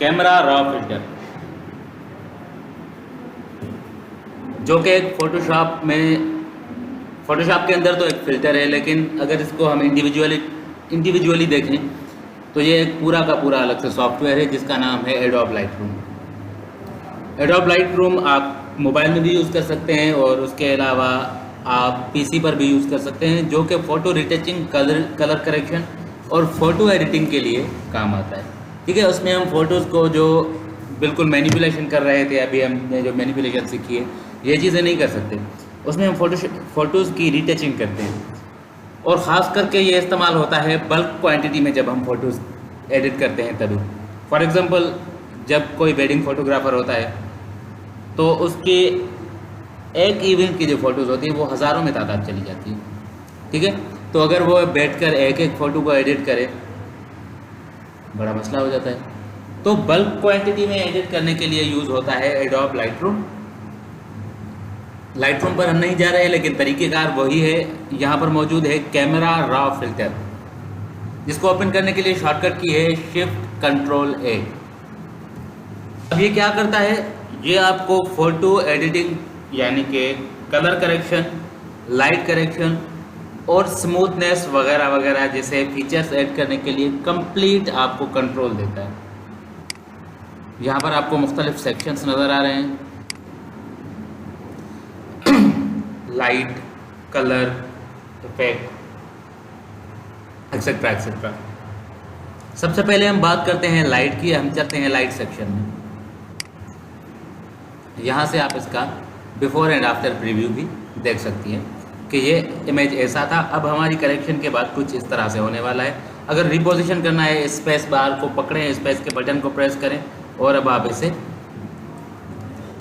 Camera raw filter, जो कि एक फ़ोटोशॉप के अंदर तो एक फ़िल्टर है, लेकिन अगर इसको हम इंडिविजुअली देखें तो ये एक पूरा का पूरा अलग से सॉफ्टवेयर है जिसका नाम है एडोब लाइटरूम। एडोब लाइटरूम आप मोबाइल में भी यूज़ कर सकते हैं और उसके अलावा आप पीसी पर भी यूज़ कर सकते हैं, जो कि फ़ोटो रिटचिंग, कलर करेक्शन और फ़ोटो एडिटिंग के लिए काम आता है। ठीक है, उसमें हम फ़ोटोज़ को जो बिल्कुल मैनिपुलेशन कर रहे थे, अभी हमने जो मैनिपुलेशन सीखी है, ये चीज़ें नहीं कर सकते। उसमें हम फ़ोटोज़ की रिटचिंग करते हैं और ख़ास करके ये इस्तेमाल होता है बल्क क्वांटिटी में जब हम फ़ोटोज़ एडिट करते हैं तभी। फॉर एग्ज़ाम्पल, जब कोई वेडिंग फ़ोटोग्राफ़र होता है तो उसके एक इवेंट की जो फ़ोटोज़ होती है वो हज़ारों में तादाद चली जाती है। ठीक है, तो अगर वो बैठकर एक एक फ़ोटो को एडिट करे, बड़ा मसला हो जाता है। तो बल्क क्वांटिटी में एडिट करने के लिए यूज़ होता है एडोब लाइटरूम। लाइटरूम पर हम नहीं जा रहे हैं, लेकिन तरीक़ेकार वही है। यहाँ पर मौजूद है कैमरा रॉ फिल्टर, जिसको ओपन करने के लिए शॉर्टकट की है Shift-Ctrl-A। अब ये क्या करता है, ये आपको फ़ोटो एडिटिंग यानी कि कलर करेक्शन, लाइट करेक्शन और स्मूथनेस वगैरह वगैरह जैसे फीचर्स ऐड करने के लिए कंप्लीट आपको कंट्रोल देता है। यहाँ पर आपको मुख्तलिफ सेक्शंस नज़र आ रहे हैं, light, colour, effect, etcetera etcetera. सबसे पहले हम बात करते हैं लाइट की। हम चलते हैं लाइट सेक्शन में। यहाँ से आप इसका बिफोर एंड आफ्टर प्रीव्यू भी देख सकती हैं कि ये इमेज ऐसा था, अब हमारी करेक्शन के बाद कुछ इस तरह से होने वाला है। अगर रिपोजिशन करना है, स्पेस बार को पकड़ें, स्पेस के बटन को प्रेस करें और अब आप इसे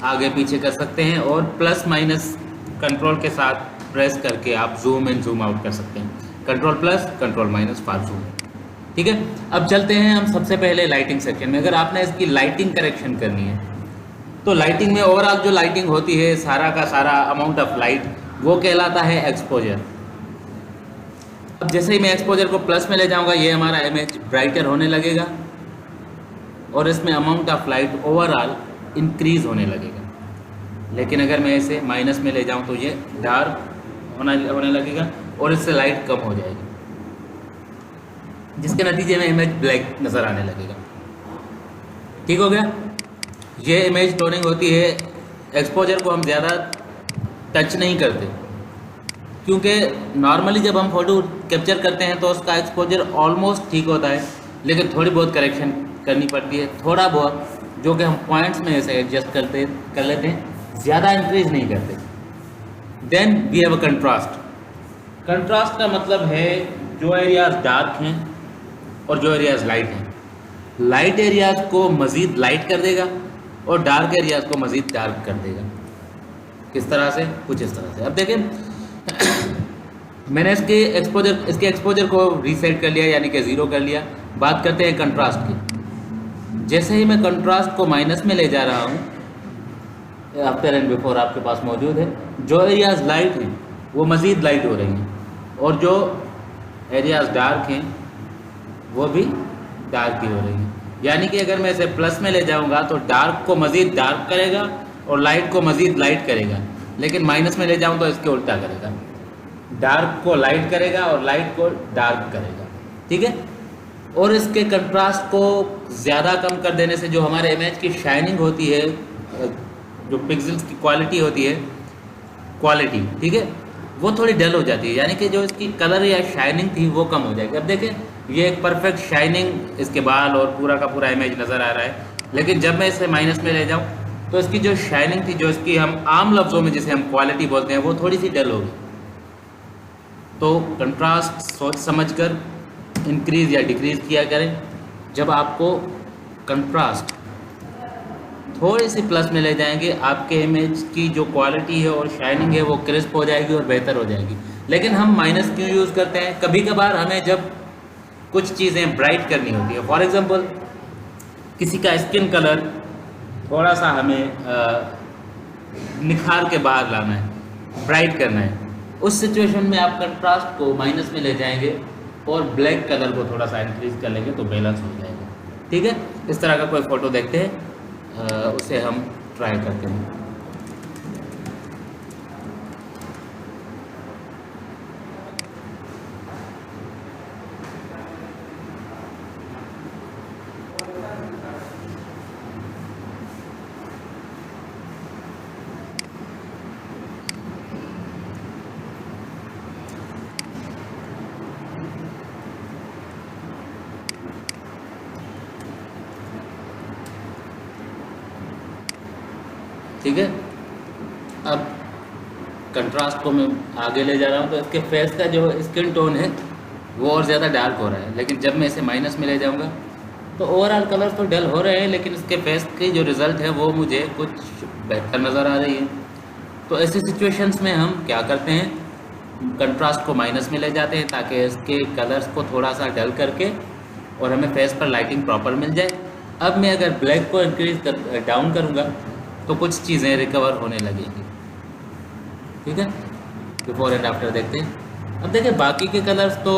आगे पीछे कर सकते हैं और प्लस माइनस कंट्रोल के साथ प्रेस करके आप जूम इन जूम आउट कर सकते हैं। Control plus, control minus for zoom. ठीक है, अब चलते हैं हम सबसे पहले लाइटिंग सेक्शन में। अगर आपने इसकी लाइटिंग करेक्शन करनी है तो लाइटिंग में ओवरऑल जो लाइटिंग होती है, सारा का सारा अमाउंट ऑफ लाइट, वो कहलाता है एक्सपोजर। अब जैसे ही मैं एक्सपोजर को प्लस में ले जाऊंगा, ये हमारा इमेज ब्राइटर होने लगेगा और इसमें amount of light overall increase होने लगेगा। लेकिन अगर मैं इसे माइनस में ले जाऊं तो ये डार्क होने लगेगा और इससे लाइट कम हो जाएगी, जिसके नतीजे में इमेज ब्लैक नज़र आने लगेगा। ठीक हो गया, ये इमेज टोनिंग होती है। एक्सपोजर को हम ज़्यादा टच नहीं करते, क्योंकि नॉर्मली जब हम फ़ोटो कैप्चर करते हैं तो उसका एक्सपोजर ऑलमोस्ट ठीक होता है, लेकिन थोड़ी बहुत करेक्शन करनी पड़ती है, थोड़ा बहुत, जो कि हम पॉइंट्स में ऐसे एडजस्ट कर लेते हैं, ज़्यादा इंक्रीज नहीं करते। Then we have a contrast. Contrast का मतलब है जो एरियाज डार्क हैं और जो एरियाज लाइट हैं, लाइट एरियाज को मज़ीद लाइट कर देगा और डार्क एरियाज को मज़ीद डार्क कर देगा। किस तरह से? कुछ इस तरह से। अब देखें, मैंने इसके एक्सपोजर को रीसेट कर लिया, यानी कि ज़ीरो कर लिया। बात करते हैं कंट्रास्ट की। जैसे ही मैं कंट्रास्ट को माइनस में ले जा रहा हूँ, आफ्टर एंड बिफोर आपके पास मौजूद है, जो एरियाज लाइट हैं वो मज़ीद लाइट हो रही हैं और जो एरियाज डार्क हैं वो भी डार्क ही हो रही हैं। यानी कि अगर मैं इसे प्लस में ले जाऊंगा तो डार्क को मज़ीद डार्क करेगा और लाइट को मज़ीद लाइट करेगा, लेकिन माइनस में ले जाऊं तो इसके उल्टा करेगा, डार्क को लाइट करेगा और लाइट को डार्क करेगा। ठीक है, और इसके कंट्रास्ट को ज़्यादा कम कर देने से जो हमारे इमेज की शाइनिंग होती है, जो पिक्सेल्स की क्वालिटी होती है, ठीक है, वो थोड़ी डल हो जाती है, यानी कि जो इसकी कलर या शाइनिंग थी वो कम हो जाएगी। अब देखें, ये एक परफेक्ट शाइनिंग इसके बाल और पूरा का पूरा इमेज नज़र आ रहा है, लेकिन जब मैं इसे माइनस में ले जाऊं तो इसकी जो शाइनिंग थी, जो इसकी हम आम लफ्ज़ों में जिसे हम क्वालिटी बोलते हैं, वो थोड़ी सी डल होगी। तो कंट्रास्ट सोच समझकर इंक्रीज़ या डिक्रीज़ किया करें। जब आपको कंट्रास्ट थोड़ी सी प्लस में ले जाएंगे, आपके इमेज की जो क्वालिटी है और शाइनिंग है वो क्रिस्प हो जाएगी और बेहतर हो जाएगी। लेकिन हम माइनस क्यों यूज़ करते हैं? कभी कभार हमें जब कुछ चीज़ें ब्राइट करनी होती है, फॉर एग्ज़ाम्पल किसी का स्किन कलर थोड़ा सा हमें निखार के बाहर लाना है, ब्राइट करना है, उस सिचुएशन में आप कंट्रास्ट को माइनस में ले जाएंगे और ब्लैक कलर को थोड़ा सा इंक्रीज कर लेंगे तो बैलेंस हो जाएगा। ठीक है, इस तरह का कोई फ़ोटो देखते हैं, उसे हम ट्राई करते हैं। ठीक है, अब कंट्रास्ट को मैं आगे ले जा रहा हूँ, तो इसके फेस का जो स्किन टोन है वो और ज़्यादा डार्क हो रहा है, लेकिन जब मैं इसे माइनस में ले जाऊँगा तो ओवरऑल कलर्स तो डल हो रहे हैं, लेकिन इसके फेस की जो रिज़ल्ट है वो मुझे कुछ बेहतर नज़र आ रही है। तो ऐसी सिचुएशंस में हम क्या करते हैं, कंट्रास्ट को माइनस में ले जाते हैं ताकि इसके कलर्स को थोड़ा सा डल करके और हमें फेस पर लाइटिंग प्रॉपर मिल जाए। अब मैं अगर ब्लैक को डाउन करूँगा तो कुछ चीज़ें रिकवर होने लगेंगी। ठीक है, बिफोर एंड आफ्टर देखते हैं। अब देखिए बाकी के कलर्स तो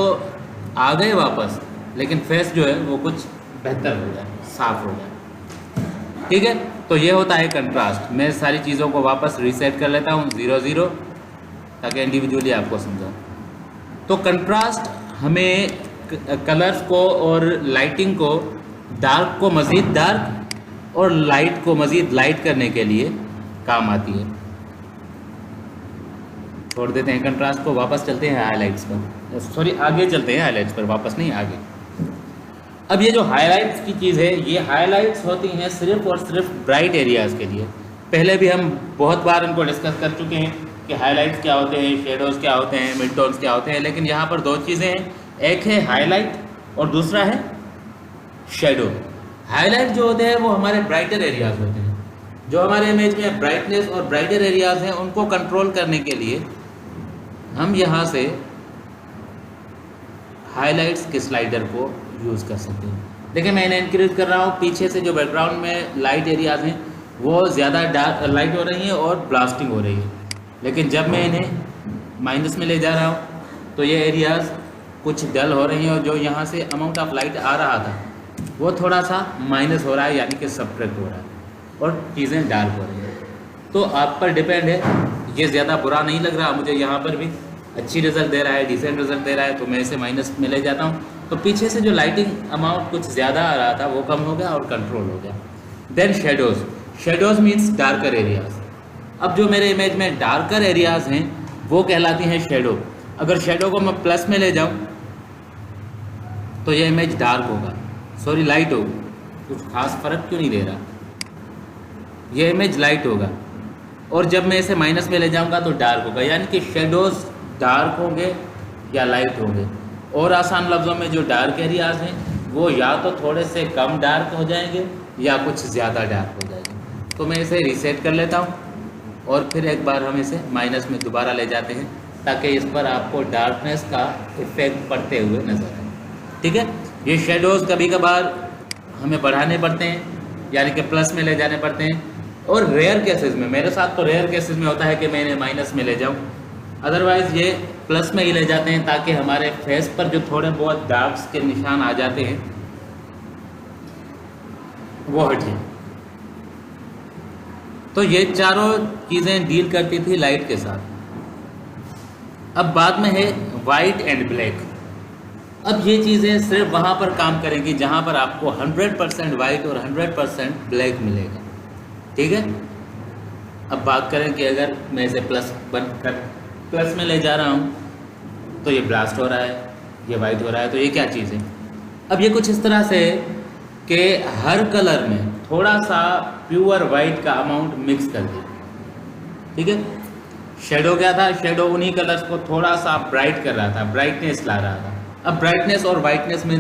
आ गए वापस, लेकिन फेस जो है वो कुछ बेहतर हो जाए, साफ हो जाए। ठीक है, तो ये होता है कंट्रास्ट। मैं सारी चीज़ों को वापस रीसेट कर लेता हूँ 0 0 ताकि इंडिविजुअली आपको समझाऊँ। तो कंट्रास्ट हमें कलर्स को और लाइटिंग को, डार्क को मज़ीद डार्क और लाइट को मज़ीद लाइट करने के लिए काम आती है। छोड़ देते हैं कंट्रास्ट को, वापस चलते हैं हाईलाइट्स पर, सॉरी आगे चलते हैं हाईलाइट्स पर, वापस नहीं आगे। अब ये जो हाईलाइट्स की चीज़ है, ये हाईलाइट्स होती हैं सिर्फ और सिर्फ ब्राइट एरियाज़ के लिए। पहले भी हम बहुत बार इनको डिस्कस कर चुके हैं कि हाईलाइट्स क्या होते हैं, शेडोज़ क्या होते हैं, मिड टोन्स क्या होते हैं, लेकिन यहाँ पर दो चीज़ें हैं, एक है हाईलाइट और दूसरा है शेडो। हाईलाइट जो होते हैं वो हमारे ब्राइटर एरियाज़ होते हैं। जो हमारे इमेज में ब्राइटनेस और ब्राइटर एरियाज़ हैं उनको कंट्रोल करने के लिए हम यहाँ से हाईलाइट्स के स्लाइडर को यूज़ कर सकते हैं। देखिए मैं इन्हें इंक्रीज कर रहा हूँ, पीछे से जो बैकग्राउंड में लाइट एरियाज़ हैं वो ज़्यादा डार्क लाइट हो रही हैं और ब्लास्टिंग हो रही है, लेकिन जब मैं इन्हें माइनस में ले जा रहा हूँ तो ये एरियाज़ कुछ डल हो रही हैं और जो यहाँ से अमाउंट ऑफ लाइट आ रहा था वो थोड़ा सा माइनस हो रहा है, यानी कि सब्ट्रैक्ट हो रहा है और चीज़ें डार्क हो रही हैं। तो आप पर डिपेंड है, ये ज़्यादा बुरा नहीं लग रहा मुझे, यहाँ पर भी अच्छी रिज़ल्ट दे रहा है, डिसेंट रिज़ल्ट दे रहा है, तो मैं इसे माइनस में ले जाता हूँ। तो पीछे से जो लाइटिंग अमाउंट कुछ ज़्यादा आ रहा था वो कम हो गया और कंट्रोल हो गया। Then shadows, shadows means darker areas. अब जो मेरे इमेज में डार्कर एरियाज़ हैं वो कहलाती हैं शेडो। अगर शेडो को मैं प्लस में ले जाऊँ तो ये इमेज डार्क होगा, सॉरी लाइट होगा, कुछ खास फ़र्क क्यों नहीं दे रहा, ये इमेज लाइट होगा। और जब मैं इसे माइनस में ले जाऊंगा तो डार्क होगा, यानी कि शेडोज़ डार्क होंगे या लाइट होंगे। और आसान लफ्ज़ों में जो डार्क एरियाज़ हैं वो या तो थोड़े से कम डार्क हो जाएंगे या कुछ ज़्यादा डार्क हो जाएंगे। तो मैं इसे रीसेट कर लेता हूँ और फिर एक बार हम इसे माइनस में दोबारा ले जाते हैं ताकि इस पर आपको डार्कनेस का इफ़ेक्ट पड़ते हुए नज़र आए। ठीक है, ये शेडोज़ कभी कभार हमें बढ़ाने पड़ते हैं, यानी कि प्लस में ले जाने पड़ते हैं, और रेयर केसेस में, मेरे साथ तो रेयर केसेस में होता है कि मैं इन्हें माइनस में ले जाऊं, अदरवाइज़ ये प्लस में ही ले जाते हैं ताकि हमारे फेस पर जो थोड़े बहुत डार्क्स के निशान आ जाते हैं वो हटे। तो ये चारों चीज़ें डील करती थी लाइट के साथ। अब बाद में है वाइट एंड ब्लैक। अब ये चीज़ें सिर्फ वहाँ पर काम करेंगी जहाँ पर आपको 100% वाइट और 100% ब्लैक मिलेगा। ठीक है, अब बात करें कि अगर मैं इसे प्लस में ले जा रहा हूँ तो ये ब्लास्ट हो रहा है, ये वाइट हो रहा है, तो ये क्या चीज़ है। अब ये कुछ इस तरह से कि हर कलर में थोड़ा सा प्योर वाइट का अमाउंट मिक्स कर दिया। ठीक है, शेडो क्या था, शेडो उन्हीं कलर्स को थोड़ा सा ब्राइट कर रहा था, ब्राइटनेस ला रहा था। अब ब्राइटनेस और वाइटनेस में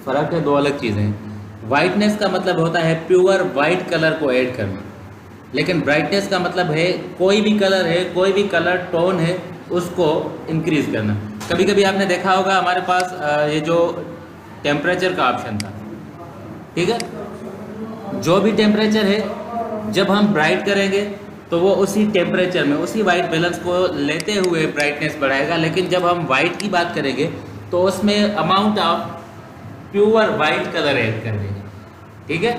फ़र्क है, दो अलग चीज़ें हैं। वाइटनेस का मतलब होता है प्योर वाइट कलर को ऐड करना, लेकिन ब्राइटनेस का मतलब है कोई भी कलर है, कोई भी कलर टोन है उसको इंक्रीज़ करना। कभी कभी आपने देखा होगा हमारे पास ये जो टेम्परेचर का ऑप्शन था, ठीक है, जो भी टेम्परेचर है जब हम ब्राइट करेंगे तो वो उसी टेम्परेचर में उसी वाइट बैलेंस को लेते हुए ब्राइटनेस बढ़ाएगा, लेकिन जब हम वाइट की बात करेंगे तो उसमें amount of pure white colour add कर देंगे। ठीक है।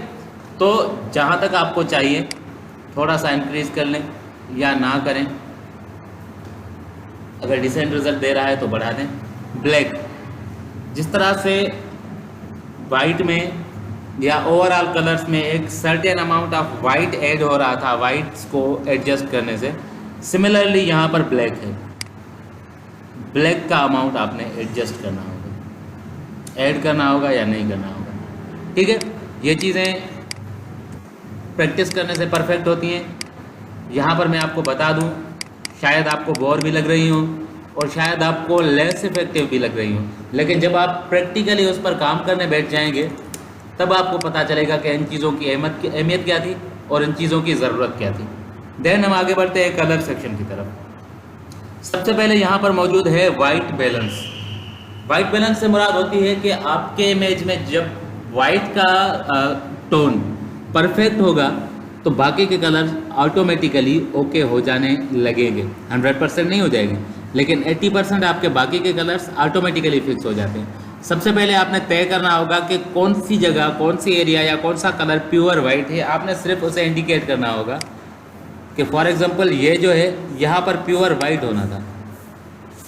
तो जहाँ तक आपको चाहिए थोड़ा सा इंक्रीज कर लें या ना करें, अगर डिसेंट रिजल्ट दे रहा है तो बढ़ा दें। ब्लैक, जिस तरह से वाइट में या ओवरऑल कलर्स में एक certain amount of white add हो रहा था वाइट्स को एडजस्ट करने से, सिमिलरली यहाँ पर ब्लैक है, ब्लैक का अमाउंट आपने एडजस्ट करना होगा, ऐड करना होगा या नहीं करना होगा। ठीक है, ये चीज़ें प्रैक्टिस करने से परफेक्ट होती हैं। यहाँ पर मैं आपको बता दूँ, शायद आपको बोर भी लग रही हो और शायद आपको लेस इफेक्टिव भी लग रही हो, लेकिन जब आप प्रैक्टिकली उस पर काम करने बैठ जाएंगे तब आपको पता चलेगा कि इन चीज़ों की अहमियत क्या थी और इन चीज़ों की ज़रूरत क्या थी। देन हम आगे बढ़ते हैं कलर सेक्शन की तरफ। सबसे पहले यहाँ पर मौजूद है वाइट बैलेंस। वाइट बैलेंस से मुराद होती है कि आपके इमेज में जब वाइट का टोन परफेक्ट होगा तो बाकी के कलर्स ऑटोमेटिकली ओके हो जाने लगेंगे। 100% नहीं हो जाएंगे, लेकिन 80% आपके बाकी के कलर्स ऑटोमेटिकली फिक्स हो जाते हैं। सबसे पहले आपने तय करना होगा कि कौन सी जगह, कौन सी एरिया या कौन सा कलर प्योर वाइट है। आपने सिर्फ उसे इंडिकेट करना होगा कि फॉर एग्जांपल ये जो है यहाँ पर प्योर वाइट होना था।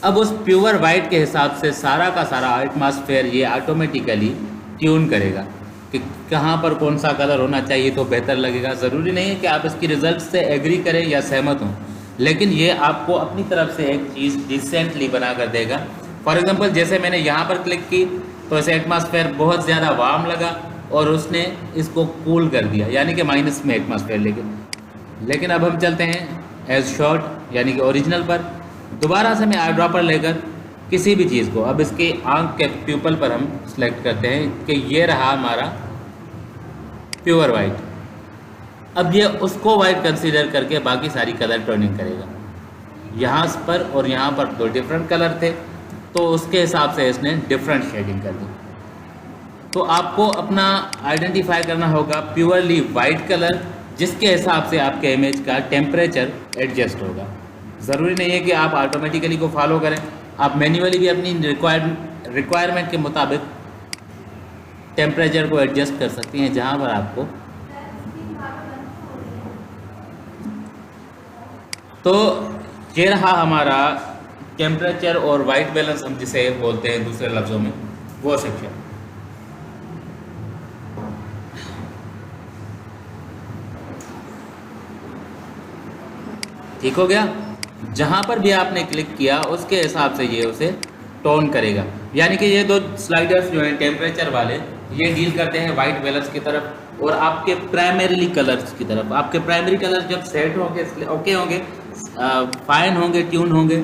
अब उस प्योर वाइट के हिसाब से सारा का सारा एटमॉस्फेयर ये ऑटोमेटिकली ट्यून करेगा कि कहाँ पर कौन सा कलर होना चाहिए तो बेहतर लगेगा। ज़रूरी नहीं है कि आप इसकी रिजल्ट से एग्री करें या सहमत हों, लेकिन ये आपको अपनी तरफ से एक चीज़ डिसेंटली बना कर देगा। फॉर एग्जांपल जैसे मैंने यहाँ पर क्लिक की तो इसे एटमॉस्फेयर बहुत ज़्यादा वार्म लगा और उसने इसको कूल कर दिया, यानी कि माइनस में एटमॉस्फेयर लेकिन अब हम चलते हैं एज शॉर्ट यानी कि ओरिजिनल पर। दोबारा से मैं आई ड्रॉपर लेकर किसी भी चीज़ को, अब इसके आंख के प्यूपल पर हम सेलेक्ट करते हैं कि ये रहा हमारा प्योर वाइट। अब ये उसको वाइट कंसीडर करके बाकी सारी कलर टर्निंग करेगा। यहाँ पर और यहाँ पर दो डिफरेंट कलर थे तो उसके हिसाब से इसने डिफरेंट शेडिंग कर दी। तो आपको अपना आइडेंटिफाई करना होगा प्योरली वाइट कलर, जिसके हिसाब से आपके इमेज का टेम्परेचर एडजस्ट होगा। ज़रूरी नहीं है कि आप ऑटोमेटिकली को फॉलो करें, आप मैन्युअली भी अपनी रिक्वायरमेंट के मुताबिक टेम्परेचर को एडजस्ट कर सकती हैं जहाँ पर आपको। तो ये रहा हमारा टेम्परेचर और वाइट बैलेंस, हम जिसे बोलते हैं दूसरे लफ्ज़ों में, वो सेक्शन। ठीक हो गया। जहाँ पर भी आपने क्लिक किया उसके हिसाब से ये उसे टोन करेगा। यानी कि ये दो स्लाइडर्स जो हैं टेम्परेचर वाले, ये डील करते हैं वाइट बैलेंस की तरफ और आपके प्राइमरीली कलर्स की तरफ। आपके प्राइमरी कलर जब सेट होंगे, ओके होंगे, फाइन होंगे, ट्यून होंगे,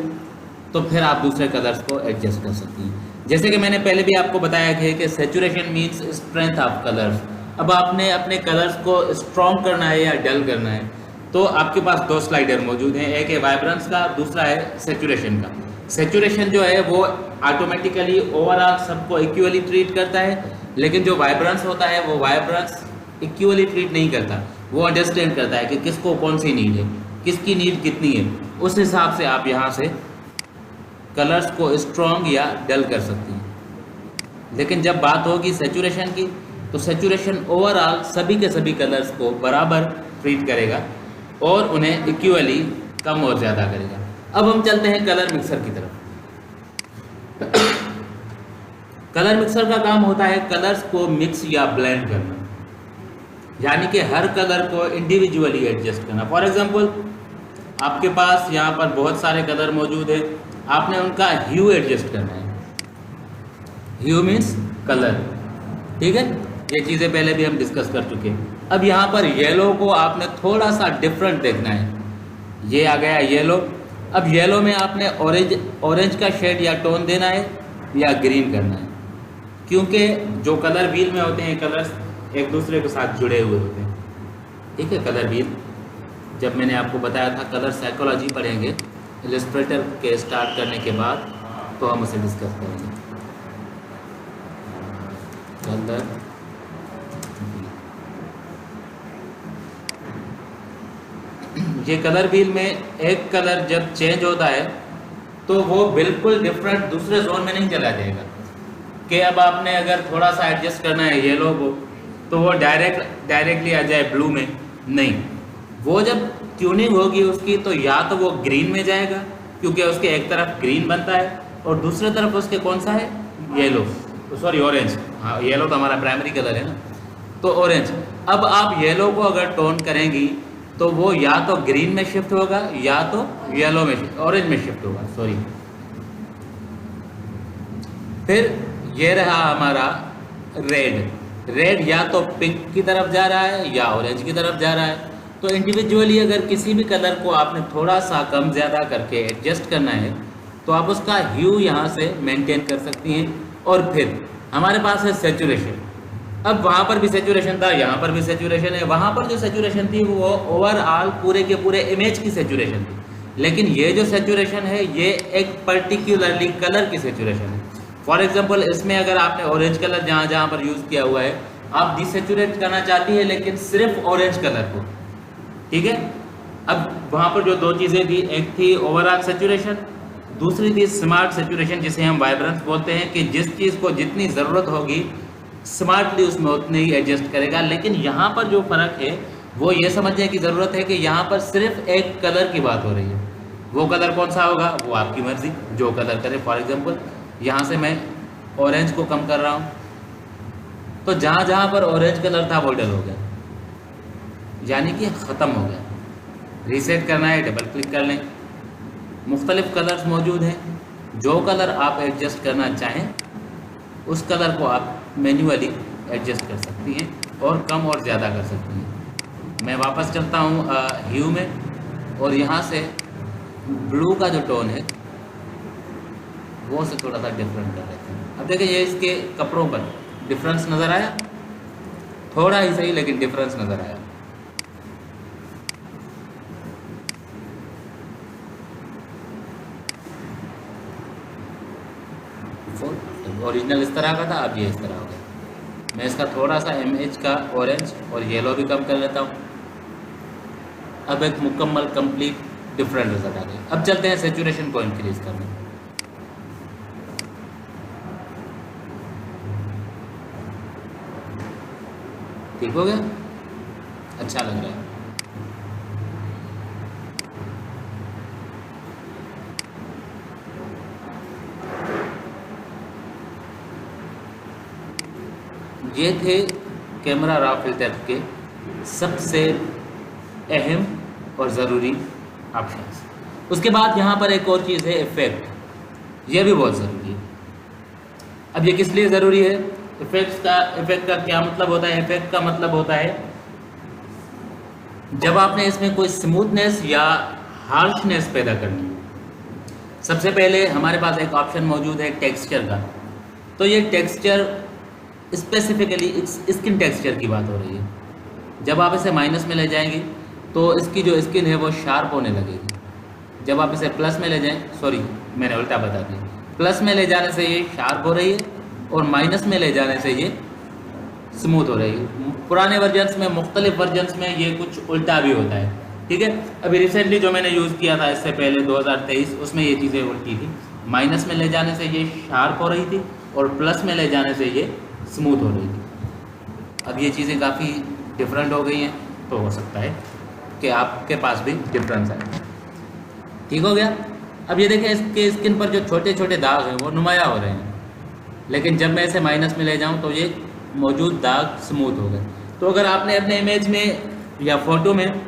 तो फिर आप दूसरे कलर्स को एडजस्ट कर सकती हैं। जैसे कि मैंने पहले भी आपको बताया है कि saturation means strength of colours. अब आपने अपने कलर्स को स्ट्रॉन्ग करना है या डल करना है, तो आपके पास दो स्लाइडर मौजूद हैं, एक है वाइब्रेंस का, दूसरा है सैचुरेशन का। सैचुरेशन जो है वो ऑटोमेटिकली ओवरऑल सबको इक्वली ट्रीट करता है, लेकिन जो वाइब्रेंस होता है वो वाइब्रेंस इक्वली ट्रीट नहीं करता, वो अंडरस्टैंड करता है कि किसको कौन सी नीड है, किसकी नीड कितनी है। उस हिसाब से आप यहाँ से कलर्स को स्ट्रॉन्ग या डल कर सकती हैं। लेकिन जब बात होगी सैचुरेशन की, तो सैचुरेशन ओवरऑल सभी के सभी कलर्स को बराबर ट्रीट करेगा और उन्हें इक्वली कम और ज़्यादा करेगा। अब हम चलते हैं कलर मिक्सर की तरफ। कलर मिक्सर का काम होता है कलर्स को मिक्स या ब्लेंड करना, यानी कि हर कलर को इंडिविजुअली एडजस्ट करना। फॉर एग्जांपल आपके पास यहाँ पर बहुत सारे कलर मौजूद है, आपने उनका ह्यू एडजस्ट करना है। ह्यू मीन्स कलर, ठीक है, ये चीज़ें पहले भी हम डिस्कस कर चुके हैं। अब यहाँ पर येलो को आपने थोड़ा सा डिफरेंट देखना है। ये आ गया येलो। अब येलो में आपने ऑरेंज का शेड या टोन देना है या ग्रीन करना है, क्योंकि जो कलर व्हील में होते हैं कलर्स एक दूसरे के साथ जुड़े हुए होते हैं। ठीक है, कलर व्हील जब मैंने आपको बताया था कलर साइकोलॉजी पढ़ेंगे इलस्ट्रेटर के स्टार्ट करने के बाद, तो हम उसे डिस्कस करेंगे। कलर ये कलर व्हील में एक कलर जब चेंज होता है तो वो बिल्कुल डिफरेंट दूसरे जोन में नहीं चला जाएगा। कि अब आपने अगर थोड़ा सा एडजस्ट करना है येलो को, तो वो डायरेक्टली आ जाए ब्लू में, नहीं, वो जब ट्यूनिंग होगी उसकी तो या तो वो ग्रीन में जाएगा क्योंकि उसके एक तरफ ग्रीन बनता है और दूसरी तरफ उसके कौन सा है, येलो, सॉरी ऑरेंज, हाँ येलो तो हमारा प्राइमरी कलर है ना, तो ऑरेंज। अब आप येलो को अगर टोन करेंगी तो वो या तो ग्रीन में शिफ्ट होगा या तो येलो में, ऑरेंज में शिफ्ट होगा, सॉरी। फिर ये रहा हमारा रेड या तो पिंक की तरफ जा रहा है या ऑरेंज की तरफ जा रहा है। तो इंडिविजुअली अगर किसी भी कलर को आपने थोड़ा सा कम ज़्यादा करके एडजस्ट करना है तो आप उसका ह्यू यहाँ से मेंटेन कर सकती हैं। और फिर हमारे पास है सेचुरेशन। अब वहाँ पर भी सेचुरेशन था, यहाँ पर भी सेचुरेशन है। वहाँ पर जो सेचुरेशन थी वो ओवरऑल पूरे के पूरे इमेज की सेचुरेशन थी, लेकिन ये जो सेचुरेशन है ये एक पर्टिकुलरली कलर की सेचुरेशन है। फॉर एग्जांपल इसमें अगर आपने ऑरेंज कलर जहाँ जहाँ पर यूज़ किया हुआ है, आप डिसेचुरेट करना चाहती है लेकिन सिर्फ ऑरेंज कलर को, ठीक है। अब वहाँ पर जो दो चीज़ें थी, एक थी ओवरऑल सेचुरेशन, दूसरी थी स्मार्ट सेचुरेशन जिसे हम वाइब्रेंस बोलते हैं, कि जिस चीज़ को जितनी ज़रूरत होगी स्मार्टली उसमें उतने ही एडजस्ट करेगा। लेकिन यहाँ पर जो फ़र्क है वो ये समझने की ज़रूरत है कि यहाँ पर सिर्फ एक कलर की बात हो रही है। वो कलर कौन सा होगा वो आपकी मर्ज़ी, जो कलर करे। फॉर एग्जांपल यहाँ से मैं ऑरेंज को कम कर रहा हूँ, तो जहाँ जहाँ पर ऑरेंज कलर था वो डल हो गया, यानी कि ख़त्म हो गया। रीसेट करना है, डबल क्लिक कर लें, मुख्तलिफ़ कलर्स मौजूद हैं। जो कलर आप एडजस्ट करना चाहें उस कलर को आप मैन्युअली एडजस्ट कर सकती हैं और कम और ज़्यादा कर सकती हैं। मैं वापस चलता हूँ ह्यू में और यहाँ से ब्लू का जो टोन है वो से थोड़ा सा डिफरेंट कर लेते हैं। अब देखिए ये इसके कपड़ों पर डिफरेंस नज़र आया, थोड़ा ही सही लेकिन डिफरेंस नज़र आया। ओरिजिनल इस तरह का था, अब ये इस तरह हो गया। मैं इसका थोड़ा सा इमेज का ऑरेंज और येलो भी कम कर लेता हूँ। अब एक मुकम्मल कंप्लीट डिफरेंट रिजल्ट आ गया। अब चलते हैं सेचुरेशन को इंक्रीज करने। ठीक हो गया, अच्छा लग रहा है। ये थे कैमरा रॉ फिल्टर के सबसे अहम और ज़रूरी ऑप्शंस। उसके बाद यहाँ पर एक और चीज़ है इफ़ेक्ट, ये भी बहुत ज़रूरी है। अब ये किस लिए ज़रूरी है? इफ़ेक्ट का क्या मतलब होता है? इफ़ेक्ट का मतलब होता है जब आपने इसमें कोई स्मूथनेस या हार्शनेस पैदा करनी है। सबसे पहले हमारे पास एक ऑप्शन मौजूद है टेक्सचर का। तो ये टेक्सचर स्पेसिफिकली स्किन टेक्सचर की बात हो रही है। जब आप इसे माइनस में ले जाएंगे तो इसकी जो स्किन है वो शार्प होने लगेगी। जब आप इसे प्लस में ले जाएं, सॉरी मैंने उल्टा बता दिया, प्लस में ले जाने से ये शार्प हो रही है और माइनस में ले जाने से ये स्मूथ हो रही है। पुराने वर्जन्स में, मुख्तलिफ वर्जन्स में ये कुछ उल्टा भी होता है, ठीक है। अभी रिसेंटली जो मैंने यूज़ किया था इससे पहले 2023, उसमें ये चीज़ें उल्टी थी। माइनस में ले जाने से ये शार्प हो रही थी और प्लस में ले जाने से ये स्मूथ हो रही थी। अब ये चीज़ें काफ़ी डिफरेंट हो गई हैं, तो हो सकता है कि आपके पास भी डिफरेंस आए। ठीक हो गया। अब ये देखें इसके स्किन पर जो छोटे छोटे दाग हैं वो नुमाया हो रहे हैं, लेकिन जब मैं इसे माइनस में ले जाऊं तो ये मौजूद दाग स्मूथ हो गए। तो अगर आपने अपने इमेज में या फ़ोटो में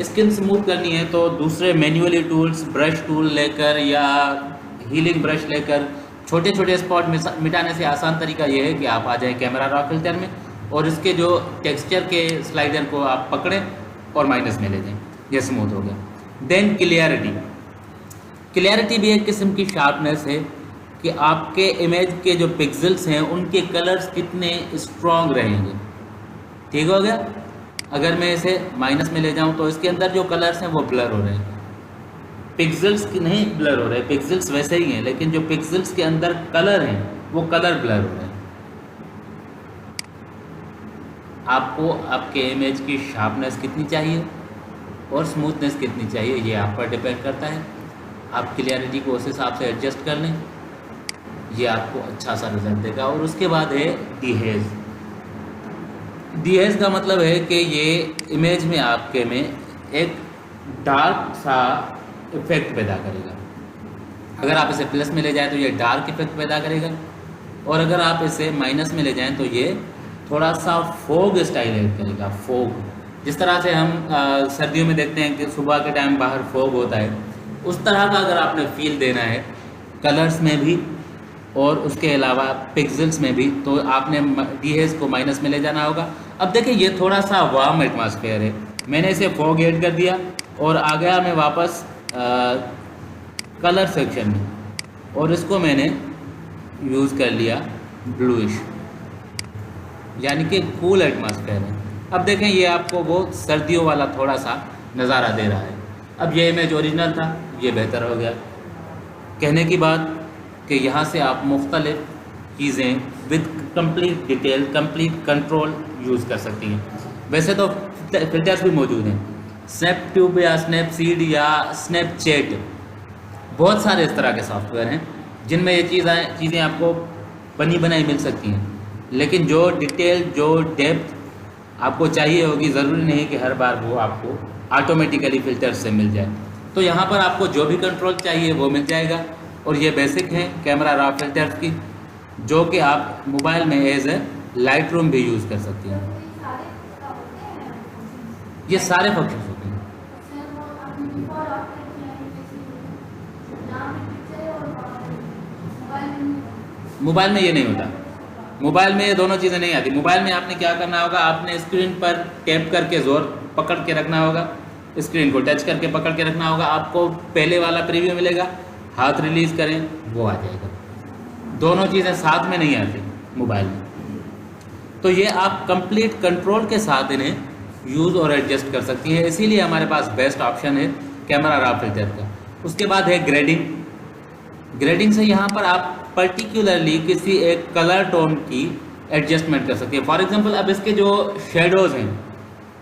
स्किन स्मूथ करनी है तो दूसरे मैन्युअली टूल्स, ब्रश टूल लेकर या हीलिंग ब्रश लेकर छोटे छोटे स्पॉट मिटाने से आसान तरीका ये है कि आप आ जाएं कैमरा रॉ फिल्टर में और इसके जो टेक्सचर के स्लाइडर को आप पकड़ें और माइनस में ले जाएं, ये स्मूथ हो गया। देन क्लियरिटी भी एक किस्म की शार्पनेस है कि आपके इमेज के जो पिक्सेल्स हैं उनके कलर्स कितने स्ट्रॉन्ग रहेंगे। ठीक हो गया। अगर मैं इसे माइनस में ले जाऊं तो इसके अंदर जो कलर्स हैं वो ब्लर हो रहे हैं, पिक्सेल्स की नहीं ब्लर हो रहे हैं, पिक्सेल्स वैसे ही हैं लेकिन जो पिक्सेल्स के अंदर कलर हैं वो कलर ब्लर हो रहे हैं। आपको आपके इमेज की शार्पनेस कितनी चाहिए और स्मूथनेस कितनी चाहिए ये आप पर डिपेंड करता है। आप क्लियरिटी को उस हिसाब से एडजस्ट कर लें, ये आपको अच्छा सा रिजल्ट देगा। और उसके बाद है डिहेज। डीएस का मतलब है कि ये इमेज में आपके में एक डार्क सा इफेक्ट पैदा करेगा। अगर आप इसे प्लस में ले जाएं तो ये डार्क इफेक्ट पैदा करेगा, और अगर आप इसे माइनस में ले जाएं तो ये थोड़ा सा फोग स्टाइल ऐड करेगा। फोग, जिस तरह से हम सर्दियों में देखते हैं कि सुबह के टाइम बाहर फोग होता है, उस तरह का अगर आपने फील देना है कलर्स में भी और उसके अलावा पिक्सल्स में भी, तो आपने डीएस को माइनस में ले जाना होगा। अब देखिए ये थोड़ा सा वार्म एटमॉस्फेयर है, मैंने इसे फॉग ऐड कर दिया और आ गया मैं वापस कलर सेक्शन में, और इसको मैंने यूज़ कर लिया ब्लूइश, यानी कि कूल एटमॉस्फेयर है। अब देखें ये आपको वो सर्दियों वाला थोड़ा सा नज़ारा दे रहा है। अब ये इमेज ओरिजिनल था, ये बेहतर हो गया। कहने की बात कि यहाँ से आप मुख्तलिफ चीज़ें with complete detail, complete control use कर सकती हैं। वैसे तो फिल्टर्स भी मौजूद हैं, स्नैपट्यूब या स्नैपसीड या स्नैपचैट, बहुत सारे इस तरह के सॉफ्टवेयर हैं जिनमें ये चीज़ें आपको बनी बनाई मिल सकती हैं। लेकिन जो डिटेल, जो डेप्थ आपको चाहिए होगी, ज़रूरी नहीं कि हर बार वो आपको ऑटोमेटिकली फ़िल्टर से मिल जाए। तो यहाँ पर आपको जो भी कंट्रोल चाहिए वो मिल जाएगा। और ये बेसिक है कैमरा रॉ फिल्टर्स की, जो कि आप मोबाइल में एज ए लाइट रूम भी यूज़ कर सकती हैं। ये सारे फंक्शंस होते हैं। मोबाइल में ये नहीं होता, मोबाइल में ये दोनों चीज़ें नहीं आती। मोबाइल में आपने क्या करना होगा, आपने स्क्रीन पर टैप करके ज़ोर पकड़ के रखना होगा, स्क्रीन को टच करके पकड़ के रखना होगा, आपको पहले वाला प्रीव्यू मिलेगा, हाथ रिलीज़ करें वो आ जाएगा। दोनों चीज़ें साथ में नहीं आती मोबाइल में। तो ये आप कंप्लीट कंट्रोल के साथ इन्हें यूज़ और एडजस्ट कर सकती है, इसीलिए हमारे पास बेस्ट ऑप्शन है कैमरा रॉ फिल्टर का। उसके बाद है ग्रेडिंग। ग्रेडिंग से यहाँ पर आप पर्टिकुलरली किसी एक कलर टोन की एडजस्टमेंट कर सकती है। फॉर एग्जांपल अब इसके जो शेडोज़ हैं,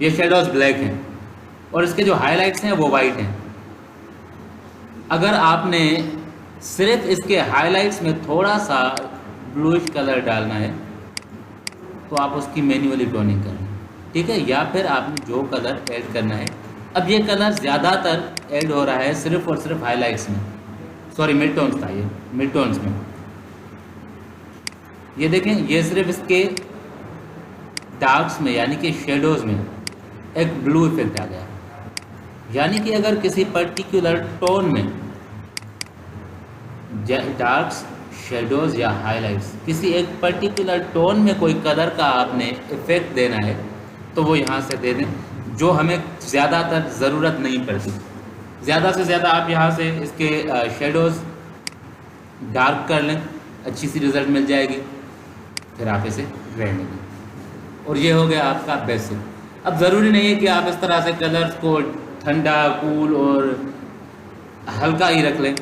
ये शेडोज़ ब्लैक हैं और इसके जो हाइलाइट्स हैं वो वाइट हैं। अगर आपने सिर्फ इसके हाइलाइट्स में थोड़ा सा ब्लूइश कलर डालना है तो आप उसकी मैन्युअली टोनिंग करें, ठीक है, या फिर आपने जो कलर ऐड करना है। अब ये कलर ज़्यादातर ऐड हो रहा है सिर्फ और सिर्फ हाइलाइट्स में, सॉरी मिड टोन्स था, ये मिड टोन्स में। ये देखें, ये सिर्फ इसके डार्क्स में यानी कि शेडोज़ में एक ब्लू इफेक्ट आ गया। यानी कि अगर किसी पर्टिकुलर टोन में डार्क्स, शेडोज़ या हाइलाइट्स, किसी एक पर्टिकुलर टोन में कोई कलर का आपने इफ़ेक्ट देना है तो वो यहाँ से दे दें, जो हमें ज़्यादातर ज़रूरत नहीं पड़ती। ज़्यादा से ज़्यादा आप यहाँ से इसके शेडोज़ डार्क कर लें, अच्छी सी रिज़ल्ट मिल जाएगी, फिर आप इसे रहने दें। और ये हो गया आपका बेसिक। अब ज़रूरी नहीं है कि आप इस तरह से कलर्स को ठंडा, कूल और हल्का ही रख लें,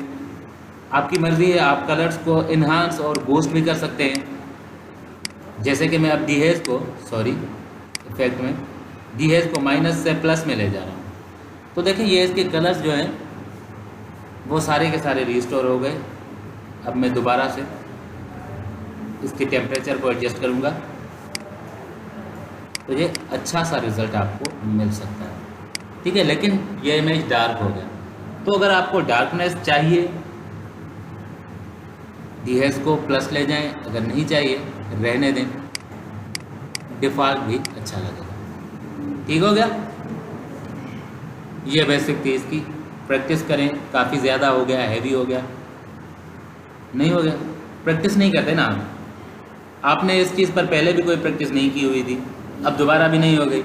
आपकी मर्ज़ी है। आप कलर्स को इन्हांस और बूस्ट भी कर सकते हैं। जैसे कि मैं अब डीहेज को, सॉरी इफेक्ट में डीहेज को माइनस से प्लस में ले जा रहा हूँ, तो देखिए ये इसके कलर्स जो हैं वो सारे के सारे रिस्टोर हो गए। अब मैं दोबारा से इसके टेम्परेचर को एडजस्ट करूँगा तो ये अच्छा सा रिज़ल्ट आपको मिल सकता है, ठीक है। लेकिन ये इमेज डार्क हो गया, तो अगर आपको डार्कनेस चाहिए डीएस को प्लस ले जाएं, अगर नहीं चाहिए रहने दें, डिफ़ॉल्ट भी अच्छा लगेगा। ठीक हो गया, ये बेसिक थी इसकी। प्रैक्टिस करें, काफ़ी ज़्यादा हो गया, हैवी हो गया, नहीं हो गया, प्रैक्टिस नहीं करते ना आपने इस चीज़ पर पहले भी कोई प्रैक्टिस नहीं की हुई थी, अब दोबारा भी नहीं हो गई।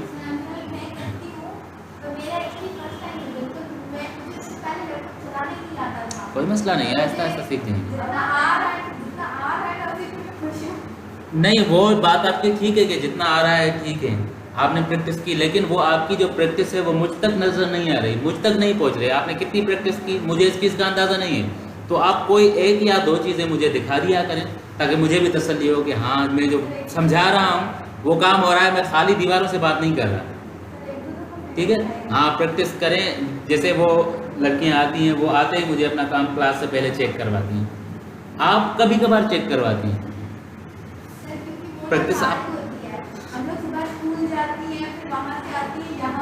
कोई मसला नहीं है, ऐसा ऐसा सीख जाएंगे। नहीं, वो बात आपकी ठीक है कि जितना आ रहा है ठीक है, आपने प्रैक्टिस की, लेकिन वो आपकी जो प्रैक्टिस है वो मुझ तक नज़र नहीं आ रही, मुझ तक नहीं पहुंच रही। आपने कितनी प्रैक्टिस की मुझे इस चीज़ का अंदाज़ा नहीं है। तो आप कोई एक या दो चीज़ें मुझे दिखा दिया करें ताकि मुझे भी तसल्ली हो कि हाँ मैं जो समझा रहा हूँ वो काम हो रहा है, मैं खाली दीवारों से बात नहीं कर रहा, ठीक है। हाँ, प्रैक्टिस करें। जैसे वो लड़कियाँ आती हैं, वो आते ही मुझे अपना काम क्लास से पहले चेक करवाती हैं, आप कभी कभार चेक करवाती हैं। प्रैक्टिस आप वहाँ से आती है यहाँ